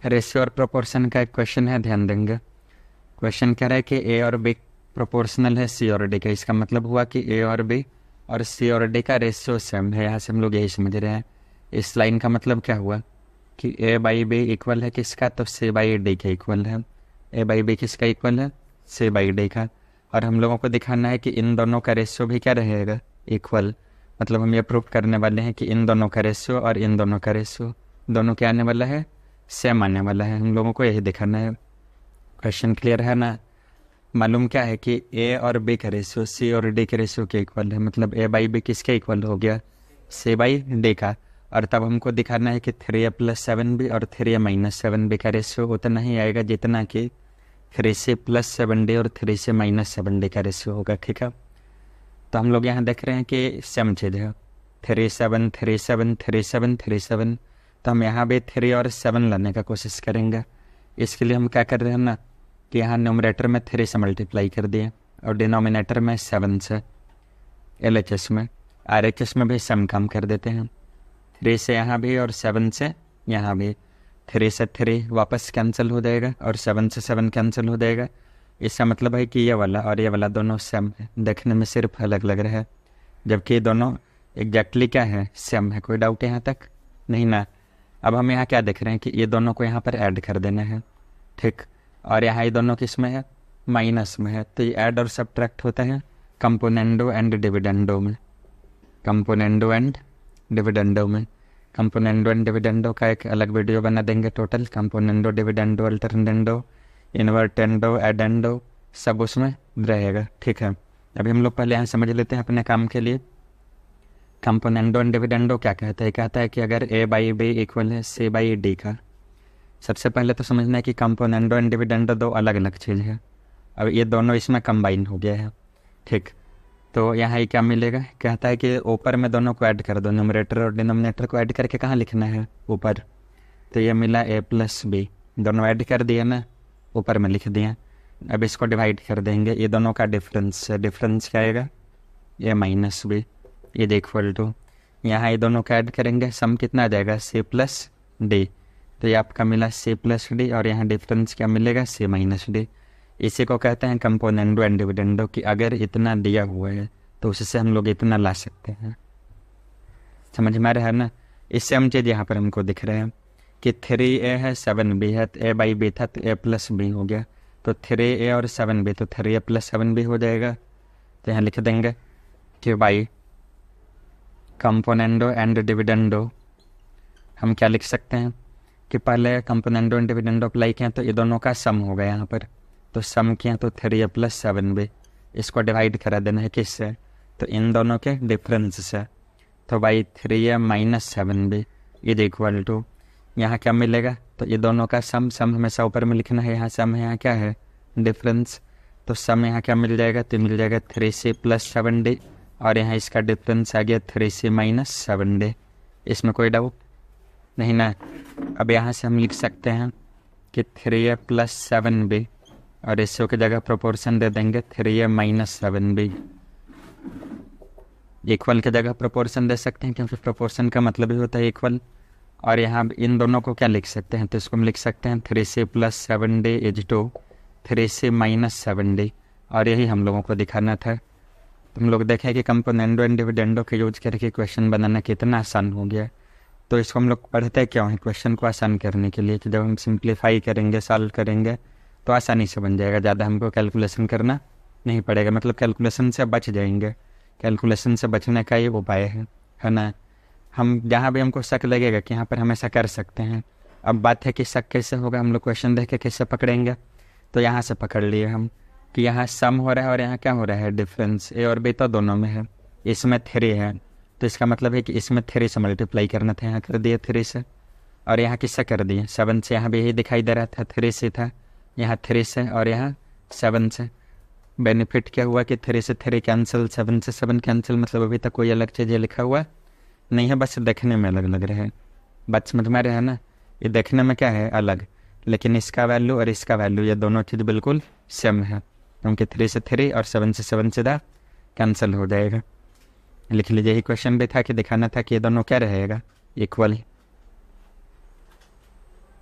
Ratio और proportion का एक क्वेश्चन है, ध्यान देंगे। क्वेश्चन कह रहा है कि ए और बी प्रोपोर्शनल है सी और डी का। इसका मतलब हुआ कि ए और बी और सी और डी का रेशियो सेम है। यहाँ से हम लोग यही समझ रहे हैं। इस लाइन का मतलब क्या हुआ कि ए बाई बी इक्वल है किसका, तो सी बाई डी का इक्वल है। ए बाई बी किसका इक्वल है, सी बाई डी का। और हम लोगों को दिखाना है कि इन दोनों का रेशियो भी क्या रहेगा, इक्वल। मतलब हम ये प्रूव करने वाले हैं कि इन दोनों का रेशियो और इन दोनों का रेशियो दोनों क्या आने वाला है, सेम आने वाला है। हम लोगों को यही दिखाना है। क्वेश्चन क्लियर है ना। मालूम क्या है कि ए और बी का रेशियो सी और डी के रेशियो के इक्वल है। मतलब ए बाई बी किसके इक्वल हो गया, सी बाई डी का। और तब हमको दिखाना है कि 3a प्लस 7b और 3a माइनस 7b का रेशियो उतना ही आएगा जितना कि 3c प्लस 7d और 3c माइनस 7d का रेशियो होगा। ठीक है, तो हम लोग यहाँ देख रहे हैं कि सेम चीज़ है, 3 7 3 7 3 7 3 7। तो हम यहाँ भी 3 और 7 लाने का कोशिश करेंगे। इसके लिए हम क्या कर रहे हैं ना कि यहाँ न्यूमरेटर में 3 से मल्टीप्लाई कर दिए और डिनोमिनेटर में 7 से। LHS में RHS में भी सेम काम कर देते हैं। 3 से यहाँ भी और 7 से यहाँ भी। 3 से 3 वापस कैंसिल हो जाएगा और 7 से 7 कैंसिल हो जाएगा। इसका मतलब है कि ये वाला और ये वाला दोनों सेम है, देखने में सिर्फ अलग लग रहा है, जबकि दोनों एग्जैक्टली क्या है, सेम है। कोई डाउट यहाँ तक नहीं ना। अब हम यहाँ क्या देख रहे हैं कि ये दोनों को यहाँ पर ऐड कर देना है। ठीक, और यहाँ ये दोनों किस में है, माइनस में है। तो ये ऐड और सब्ट्रैक्ट होता है कंपोनेंडो एंड डिविडेंडो में। कंपोनेंडो एंड डिविडेंडो में। कंपोनेंडो एंड डिविडेंडो का एक अलग वीडियो बना देंगे total. Componendo, dividendo, alternendo, invertendo, addendo सब उसमें रहेगा। ठीक है, अभी हम लोग पहले यहाँ समझ लेते हैं अपने काम के लिए। कंपोनेंडो एंड डिविडेंडो क्या कहता है, कहता है कि अगर ए बाई बी इक्वल है सी बाई डी का। सबसे पहले तो समझना है कि कंपोनेंडो एंड डिविडेंडो दो अलग अलग चीज़ है। अब ये दोनों इसमें कंबाइन हो गया है। ठीक, तो यहाँ ये क्या मिलेगा, कहता है कि ऊपर में दोनों को ऐड कर दो, न्यूमरेटर और डिनोमिनेटर को ऐड करके कहाँ लिखना है, ऊपर। तो ये मिला a प्लस बी, दोनों ऐड कर दिए ना, ऊपर में लिख दिया। अब इसको डिवाइड कर देंगे, ये दोनों का डिफरेंस है। डिफरेंस क्या आएगा, a माइनस बी, ये इक्वल टू, यहाँ ये दोनों का ऐड करेंगे, सम कितना आ जाएगा, c प्लस डी। तो ये आपका मिला c प्लस डी और यहाँ डिफरेंस क्या मिलेगा, c माइनस डी। इसी को कहते हैं कंपोनेंडो एंड डिविडेंडो, कि अगर इतना दिया हुआ है तो उससे हम लोग इतना ला सकते हैं। समझ में आ रहा है ना। इससे हम चीज़ यहाँ पर हमको दिख रहे हैं कि 3a है 7b है, तो a बाई बी था तो a प्लस बी हो गया। तो 3a और 7b तो 3a प्लस 7b हो जाएगा। तो यहाँ लिख देंगे कि बाई कंपोनेंडो एंड डिविडेंडो हम क्या लिख सकते हैं कि पहले कंपोनेंडो एंड डिविडेंडो अप्लाई किया तो ये दोनों का सम होगा यहाँ पर। तो सम किया तो 3a प्लस 7b, इसको डिवाइड करा देना है किससे, तो इन दोनों के डिफरेंस से। तो by 3a minus 7b is equal to, यहाँ क्या मिलेगा, तो ये दोनों का सम, सम हमेशा ऊपर में लिखना है, यहाँ सम है, यहाँ क्या है, डिफरेंस। तो सम यहाँ क्या मिल जाएगा, तो मिल जाएगा 3c प्लस 7d और यहाँ इसका डिफरेंस आ गया 3c माइनस 7d। इसमें कोई डाउट नहीं ना। अब यहाँ से हम लिख सकते हैं कि 3a प्लस 7b और रेशियो की जगह प्रोपोर्शन दे देंगे 3a माइनस 7b। इक्वल की जगह प्रोपोर्शन दे सकते हैं क्योंकि प्रोपोर्शन का मतलब ही होता है इक्वल। और यहाँ इन दोनों को क्या लिख सकते हैं, तो इसको हम लिख सकते हैं 3c plus 7d is to 3c minus 7d। और यही हम लोगों को दिखाना था। तो हम लोग देखें कि कंपोनेंडो एंड डिविडेंडो के यूज करके क्वेश्चन बनाना कितना आसान हो गया। तो इसको हम लोग पढ़ते क्यों हैं, क्वेश्चन को आसान करने के लिए। तो जब हम सिंप्लीफाई करेंगे, सॉल्व करेंगे तो आसानी से बन जाएगा, ज़्यादा हमको कैलकुलेशन करना नहीं पड़ेगा। मतलब कैलकुलेशन से बच जाएंगे। कैलकुलेशन से बचने का ये उपाय है ना। हम जहाँ भी हमको शक लगेगा कि यहाँ पर हम ऐसा कर सकते हैं। अब बात है कि शक कैसे होगा, हम लोग क्वेश्चन देख के कैसे पकड़ेंगे। तो यहाँ से पकड़ लिए हम कि यहाँ सम हो रहा है और यहाँ क्या हो रहा है, डिफरेंस। ए और बी तो दोनों में है, इसमें 3 है, तो इसका मतलब है कि इसमें 3 से मल्टीप्लाई करना था, यहाँ कर दिए 3 से। और यहाँ किससे कर दिए, 7 से। यहाँ भी यही दिखाई दे रहा था, 3 से था, यहाँ 3 से और यहाँ 7 से। बेनिफिट क्या हुआ कि 3 से 3 कैंसिल, 7 से 7 कैंसिल। मतलब अभी तक कोई अलग चीज़ लिखा हुआ नहीं है, बस देखने में अलग लग रहा है। बात समझ में आ रहा है ना। ये देखने में क्या है, अलग, लेकिन इसका वैल्यू और इसका वैल्यू ये दोनों चीज़ बिल्कुल सेम है, क्योंकि 3 से 3 और 7 से 7 सीधा कैंसिल हो जाएगा। लिख लीजिए। यही क्वेश्चन भी था कि दिखाना था कि ये दोनों क्या रहेगा, इक्वल।